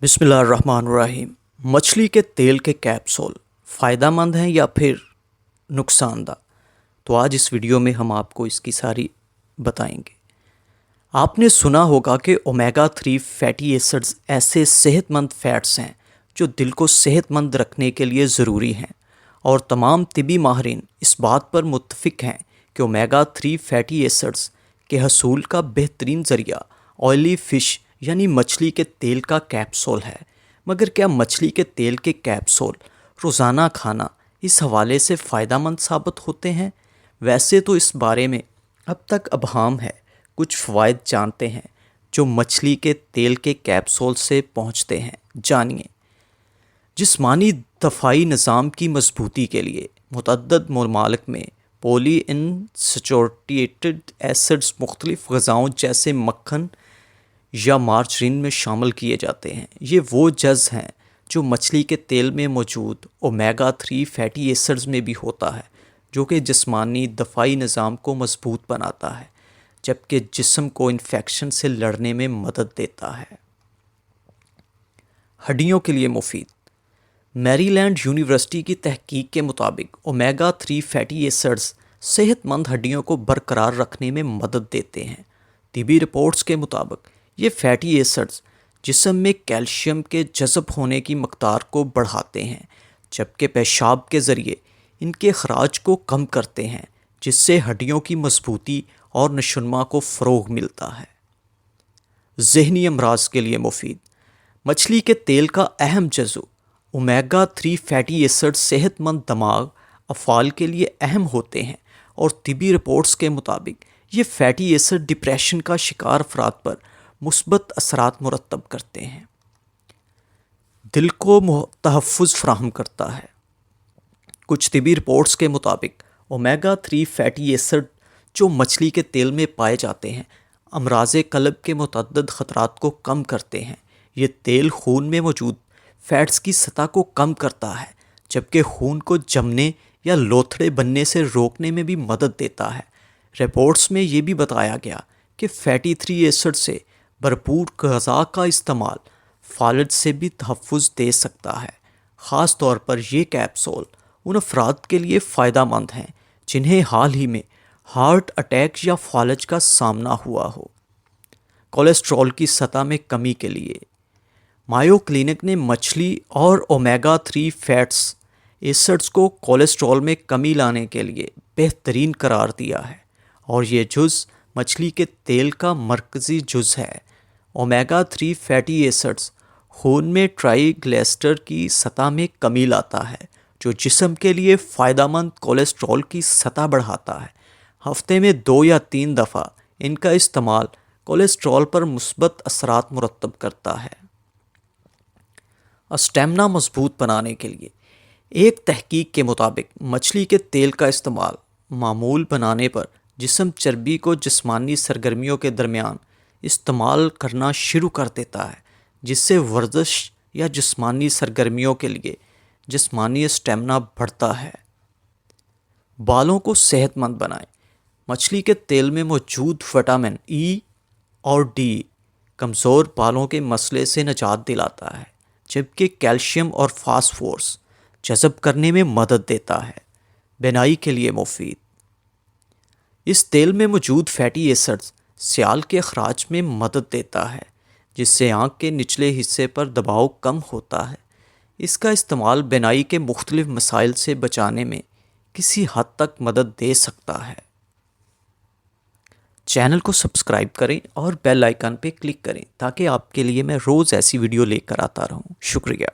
बिस्मिल्लाहिर्रहमानिर्रहीम। मछली के तेल के कैप्सूल फ़ायदा मंद हैं या फिर नुकसानदा? तो आज इस वीडियो में हम आपको इसकी सारी बताएंगे। आपने सुना होगा कि ओमेगा 3 फैटी एसिड्स ऐसे सेहतमंद फ़ैट्स हैं जो दिल को सेहतमंद रखने के लिए ज़रूरी हैं, और तमाम तिबी माहिरीन इस बात पर मुत्तफिक हैं कि ओमेगा 3 फैटी एसिड्स के हसूल का बेहतरीन ज़रिया ऑयली फ़िश यानी मछली के तेल का कैप्सूल है। मगर क्या मछली के तेल के कैप्सूल रोज़ाना खाना इस हवाले से फ़ायदा मंद साबित होते हैं? वैसे तो इस बारे में अब तक अबहम है। कुछ फ़वाइद जानते हैं जो मछली के तेल के कैप्सूल से पहुँचते हैं, जानिए। जिस्मानी दफ़ाई निज़ाम की मजबूती के लिए मुतअद्दिद ममालिक में पॉली अनसैचुरेटेड एसिड्स मुख्तलिफ़ ग़िज़ाओं जैसे मक्खन या मार्जरीन में शामिल किए जाते हैं। ये वो जज़ हैं जो मछली के तेल में मौजूद ओमेगा 3 फैटी एसिड्स में भी होता है, जो कि जिस्मानी दफ़ाई निज़ाम को मजबूत बनाता है, जबकि जिस्म को इन्फेक्शन से लड़ने में मदद देता है। हड्डियों के लिए मुफीद। मैरीलैंड यूनिवर्सिटी की तहकीक के मुताबिक ओमेगा 3 फैटी एसिड्स सेहतमंद हड्डियों को बरकरार रखने में मदद देते हैं। तिबी रिपोर्ट्स के मुताबिक ये फैटी एसिड्स जिस्म में कैल्शियम के जज़ब होने की मकदार को बढ़ाते हैं, जबकि पेशाब के ज़रिए इनके अखराज को कम करते हैं, जिससे हड्डियों की मजबूती और नशोनुमा को फ़रोग़ मिलता है। ज़हनी अमराज के लिए मुफीद। मछली के तेल का अहम जज़्व ओमेगा 3 फैटी एसिड्स सेहतमंद दिमाग अफ़ाल के लिए अहम होते हैं, और तिबी रिपोर्ट्स के मुताबिक ये फैटी एसिड डिप्रेशन का शिकार अफराद पर मुस्बत असरात मुरतब करते हैं। दिल को तहफ़्फ़ुज़ फ़राहम करता है। कुछ तिबी रिपोर्ट्स के मुताबिक ओमेगा 3 फैटी एसिड जो मछली के तेल में पाए जाते हैं, अमराज़े क़ल्ब के मुतअद्दिद ख़तरात को कम करते हैं। ये तेल खून में मौजूद फ़ैट्स की सतह को कम करता है, जबकि खून को जमने या लोथड़े बनने से रोकने में भी मदद देता है। रिपोर्ट्स में ये भी बताया गया कि फैटी 3 एसिड से भरपूर ग़िज़ा का इस्तेमाल फालिज से भी तहफ़्फ़ुज़ दे सकता है। ख़ास तौर पर ये कैप्सूल उन अफराद के लिए फ़ायदा मंद हैं जिन्हें हाल ही में हार्ट अटैक या फालिज का सामना हुआ हो। कोलेस्ट्रॉल की सतह में कमी के लिए मायो क्लिनिक ने मछली और ओमेगा 3 फैट्स एसिड्स को कोलेस्ट्रॉल में कमी लाने के लिए बेहतरीन करार दिया है, और ये जुज़ मछली के तेल का मरकज़ी जुज़ है। ओमेगा 3 फैटी एसिड्स खून में ट्राइग्लिसराइड की सतह में कमी लाता है, जो जिस्म के लिए फ़ायदेमंद कोलेस्ट्रॉल की सतह बढ़ाता है। हफ्ते में 2 या 3 दफ़ा इनका इस्तेमाल कोलेस्ट्रॉल पर मुस्बत असरात मुरतब करता है। स्टेमिना मजबूत बनाने के लिए एक तहकीक के मुताबिक मछली के तेल का इस्तेमाल मामूल बनाने पर जिस्म चर्बी को जिस्मानी सरगर्मियों के दरमियान इस्तेमाल करना शुरू कर देता है, जिससे वर्जिश या जिस्मानी सरगर्मियों के लिए जिस्मानी स्टेमिना बढ़ता है। बालों को सेहतमंद बनाएं। मछली के तेल में मौजूद विटामिन ई और डी कमज़ोर बालों के मसले से निजात दिलाता है, जबकि कैल्शियम और फास्फोरस जज़ब करने में मदद देता है। बिनाई के लिए मुफीद। इस तेल में मौजूद फैटी एसिड्स स्याल के अखराज में मदद देता है, जिससे आँख के निचले हिस्से पर दबाव कम होता है। इसका इस्तेमाल बिनाई के मुख्तलिफ मसाइल से बचाने में किसी हद तक मदद दे सकता है। चैनल को सब्सक्राइब करें और बेल आइकन पर क्लिक करें ताकि आपके लिए मैं रोज़ ऐसी वीडियो लेकर आता रहूं। शुक्रिया।